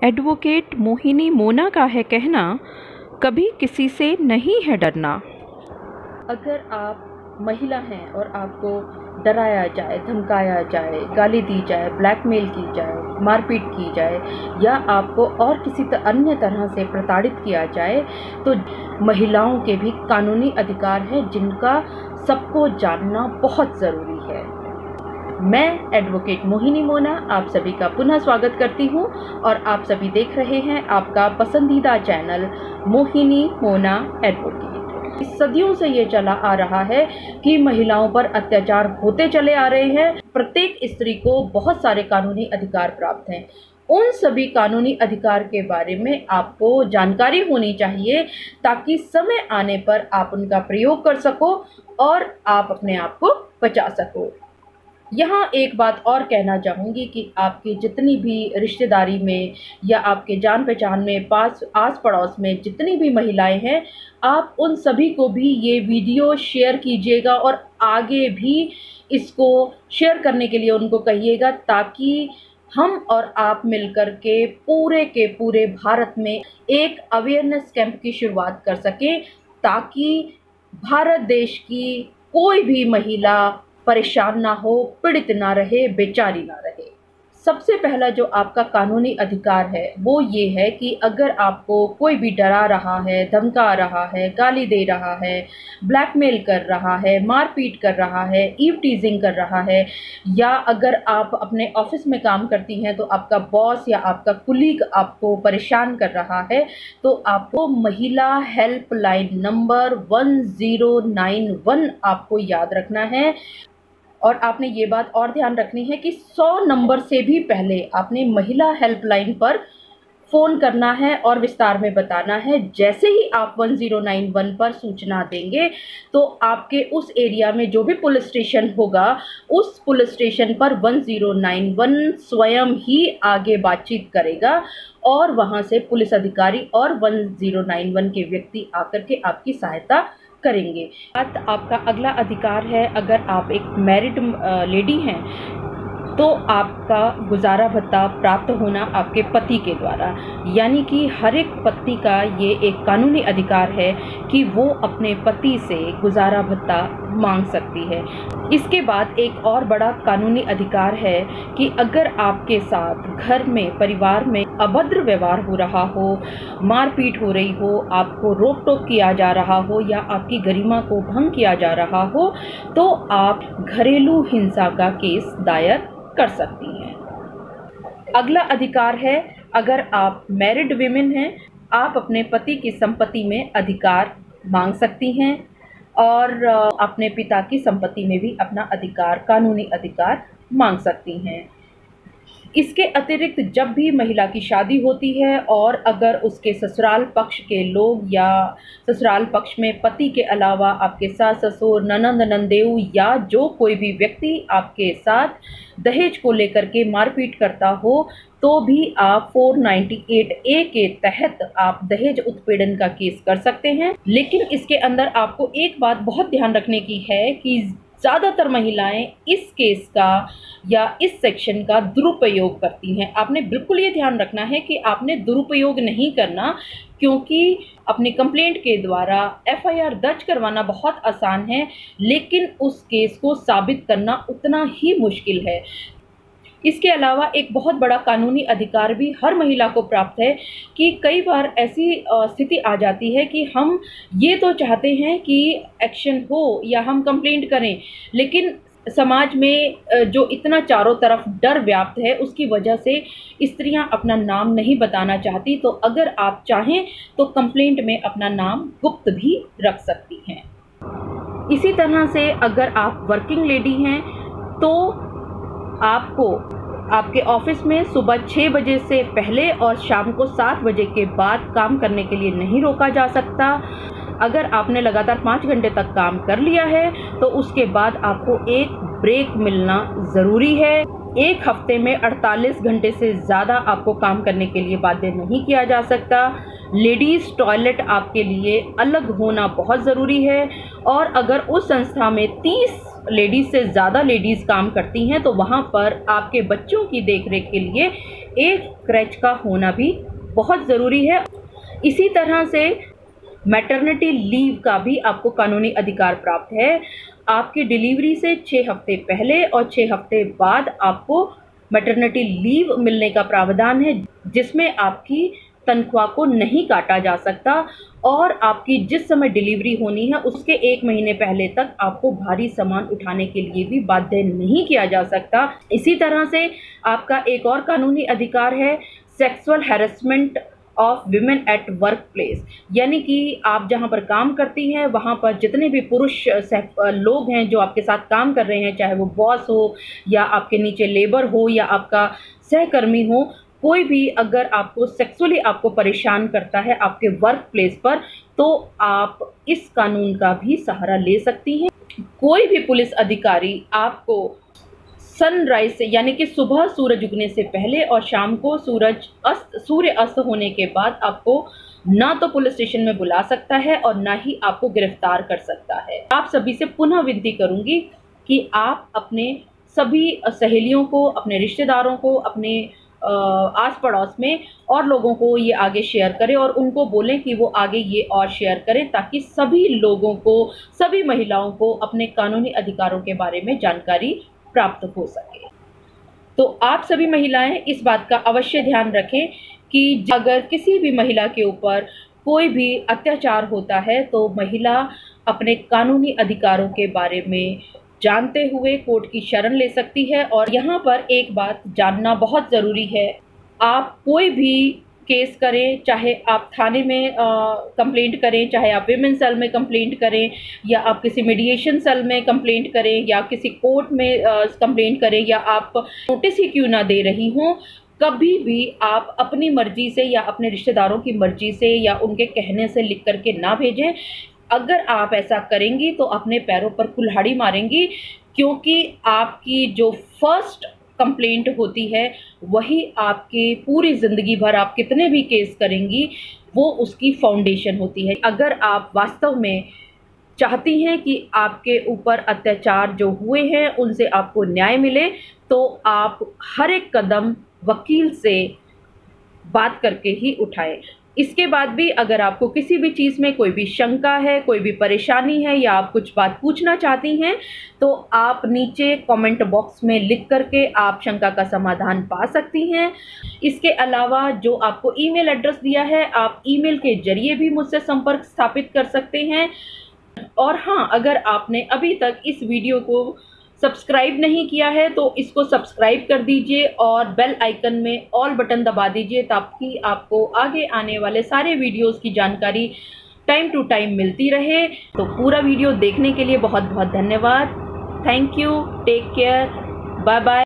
Advocate Mohini Mona का है कहना, कभी किसी से नहीं है डरना। अगर आप महिला हैं और आपको डराया जाए, धमकाया जाए, गाली दी जाए, ब्लैकमेल की जाए, मारपीट की जाए या आपको और किसी अन्य तरह से प्रताड़ित किया जाए, तो महिलाओं के भी कानूनी अधिकार हैं जिनका सबको जानना बहुत ज़रूरी है। मैं एडवोकेट मोहिनी मोना आप सभी का पुनः स्वागत करती हूं और आप सभी देख रहे हैं आपका पसंदीदा चैनल मोहिनी मोना एडवोकेट। सदियों से ये चला आ रहा है कि महिलाओं पर अत्याचार होते चले आ रहे हैं। प्रत्येक स्त्री को बहुत सारे कानूनी अधिकार प्राप्त हैं। उन सभी कानूनी अधिकार के बारे में आपको जानकारी होनी चाहिए ताकि समय आने पर आप उनका प्रयोग कर सको और आप अपने आप को बचा सको। यहाँ एक बात और कहना चाहूँगी कि आपकी जितनी भी रिश्तेदारी में या आपके जान पहचान में आस पड़ोस में जितनी भी महिलाएं हैं, आप उन सभी को भी ये वीडियो शेयर कीजिएगा और आगे भी इसको शेयर करने के लिए उनको कहिएगा ताकि हम और आप मिलकर के पूरे भारत में एक अवेयरनेस कैंप की शुरुआत कर सकें ताकि भारत देश की कोई भी महिला परेशान ना हो, पीड़ित ना रहे, बेचारी ना रहे। सबसे पहला जो आपका कानूनी अधिकार है वो ये है कि अगर आपको कोई भी डरा रहा है, धमका रहा है, गाली दे रहा है, ब्लैकमेल कर रहा है, मारपीट कर रहा है, ईव टीजिंग कर रहा है, या अगर आप अपने ऑफिस में काम करती हैं तो आपका बॉस या आपका कुलीग आपको परेशान कर रहा है, तो आपको महिला हेल्पलाइन नंबर 1091 आपको याद रखना है। और आपने ये बात और ध्यान रखनी है कि 100 नंबर से भी पहले आपने महिला हेल्पलाइन पर फ़ोन करना है और विस्तार में बताना है। जैसे ही आप 1091 पर सूचना देंगे तो आपके उस एरिया में जो भी पुलिस स्टेशन होगा उस पुलिस स्टेशन पर 1091 स्वयं ही आगे बातचीत करेगा और वहाँ से पुलिस अधिकारी और 1091 के व्यक्ति आकर के आपकी सहायता करेंगे। आपका अगला अधिकार है, अगर आप एक मैरिड लेडी हैं तो आपका गुजारा भत्ता प्राप्त होना आपके पति के द्वारा, यानी कि हर एक पति का ये एक कानूनी अधिकार है कि वो अपने पति से गुजारा भत्ता मांग सकती है। इसके बाद एक और बड़ा कानूनी अधिकार है कि अगर आपके साथ घर में, परिवार में अभद्र व्यवहार हो रहा हो, मारपीट हो रही हो, आपको रोक टोक किया जा रहा हो या आपकी गरिमा को भंग किया जा रहा हो, तो आप घरेलू हिंसा का केस दायर कर सकती हैं। अगला अधिकार है, अगर आप मैरिड विमेन हैं, आप अपने पति की संपत्ति में अधिकार मांग सकती हैं और अपने पिता की संपत्ति में भी अपना अधिकार, कानूनी अधिकार मांग सकती हैं। इसके अतिरिक्त जब भी महिला की शादी होती है और अगर उसके ससुराल पक्ष के लोग या ससुराल पक्ष में पति के अलावा आपके सास ससुर, ननंद नंदेऊ या जो कोई भी व्यक्ति आपके साथ दहेज को लेकर के मारपीट करता हो, तो भी आप 498A के तहत आप दहेज उत्पीड़न का केस कर सकते हैं। लेकिन इसके अंदर आपको एक बात बहुत ध्यान रखने की है कि ज़्यादातर महिलाएं इस केस का या इस सेक्शन का दुरुपयोग करती हैं। आपने बिल्कुल ये ध्यान रखना है कि आपने दुरुपयोग नहीं करना, क्योंकि अपनी कंप्लेंट के द्वारा FIR दर्ज करवाना बहुत आसान है, लेकिन उस केस को साबित करना उतना ही मुश्किल है। इसके अलावा एक बहुत बड़ा कानूनी अधिकार भी हर महिला को प्राप्त है कि कई बार ऐसी स्थिति आ जाती है कि हम ये तो चाहते हैं कि एक्शन हो या हम कंप्लेंट करें, लेकिन समाज में जो इतना चारों तरफ डर व्याप्त है उसकी वजह से स्त्रियां अपना नाम नहीं बताना चाहती। तो अगर आप चाहें तो कंप्लेंट में अपना नाम गुप्त भी रख सकती हैं। इसी तरह से अगर आप वर्किंग लेडी हैं तो आपको आपके ऑफिस में सुबह 6 बजे से पहले और शाम को 7 बजे के बाद काम करने के लिए नहीं रोका जा सकता। अगर आपने लगातार 5 घंटे तक काम कर लिया है तो उसके बाद आपको एक ब्रेक मिलना ज़रूरी है। एक हफ्ते में 48 घंटे से ज़्यादा आपको काम करने के लिए बाध्य नहीं किया जा सकता। लेडीज़ टॉयलेट आपके लिए अलग होना बहुत ज़रूरी है और अगर उस संस्था में 30 लेडीज़ से ज़्यादा लेडीज़ काम करती हैं तो वहाँ पर आपके बच्चों की देखरेख के लिए एक क्रैच का होना भी बहुत ज़रूरी है। इसी तरह से मैटरनिटी लीव का भी आपको कानूनी अधिकार प्राप्त है। आपकी डिलीवरी से 6 हफ्ते पहले और 6 हफ्ते बाद आपको मैटरनिटी लीव मिलने का प्रावधान है, जिसमें आपकी तनख्वाह को नहीं काटा जा सकता और आपकी जिस समय डिलीवरी होनी है उसके 1 महीने पहले तक आपको भारी सामान उठाने के लिए भी बाध्य नहीं किया जा सकता। इसी तरह से आपका एक और कानूनी अधिकार है sexual harassment of women at work place, यानी कि आप जहां पर काम करती हैं वहां पर जितने भी पुरुष लोग हैं जो आपके साथ काम कर रहे हैं, चाहे वो बॉस हो या आपके नीचे लेबर हो या आपका सहकर्मी हो, कोई भी अगर आपको सेक्सुअली आपको परेशान करता है आपके वर्क प्लेस पर, तो आप इस कानून का भी सहारा ले सकती हैं। कोई भी पुलिस अधिकारी आपको सनराइज से यानी कि सुबह सूरज उगने से पहले और शाम को सूर्य अस्त होने के बाद आपको ना तो पुलिस स्टेशन में बुला सकता है और ना ही आपको गिरफ्तार कर सकता है। आप सभी से पुनः विनती करूंगी कि आप अपने सभी सहेलियों को, अपने रिश्तेदारों को, अपने आस पड़ोस में और लोगों को ये आगे शेयर करें और उनको बोलें कि वो आगे ये और शेयर करें, ताकि सभी लोगों को, सभी महिलाओं को अपने कानूनी अधिकारों के बारे में जानकारी प्राप्त हो सके। तो आप सभी महिलाएं इस बात का अवश्य ध्यान रखें कि अगर किसी भी महिला के ऊपर कोई भी अत्याचार होता है तो महिला अपने कानूनी अधिकारों के बारे में जानते हुए कोर्ट की शरण ले सकती है। और यहाँ पर एक बात जानना बहुत ज़रूरी है, आप कोई भी केस करें, चाहे आप थाने में कंप्लेंट करें, चाहे आप विमेन सेल में कंप्लेंट करें, या आप किसी मीडिएशन सेल में कंप्लेंट करें, या किसी कोर्ट में कंप्लेंट करें, या आप नोटिस ही क्यों ना दे रही हों, कभी भी आप अपनी मर्जी से या अपने रिश्तेदारों की मर्जी से या उनके कहने से लिख करके ना भेजें। अगर आप ऐसा करेंगी तो अपने पैरों पर कुल्हाड़ी मारेंगी, क्योंकि आपकी जो फर्स्ट कंप्लेंट होती है वही आपके पूरी ज़िंदगी भर आप कितने भी केस करेंगी वो उसकी फाउंडेशन होती है। अगर आप वास्तव में चाहती हैं कि आपके ऊपर अत्याचार जो हुए हैं उनसे आपको न्याय मिले, तो आप हर एक कदम वकील से बात करके ही उठाएं। इसके बाद भी अगर आपको किसी भी चीज़ में कोई भी शंका है, कोई भी परेशानी है, या आप कुछ बात पूछना चाहती हैं, तो आप नीचे कमेंट बॉक्स में लिख करके आप शंका का समाधान पा सकती हैं। इसके अलावा जो आपको ईमेल एड्रेस दिया है, आप ईमेल के जरिए भी मुझसे संपर्क स्थापित कर सकते हैं। और हाँ, अगर आपने अभी तक इस वीडियो को सब्सक्राइब नहीं किया है तो इसको सब्सक्राइब कर दीजिए और बेल आइकन में ऑल बटन दबा दीजिए, ताकि आपको आगे आने वाले सारे वीडियोस की जानकारी टाइम टू टाइम मिलती रहे। तो पूरा वीडियो देखने के लिए बहुत बहुत धन्यवाद। Thank you, take care, bye bye.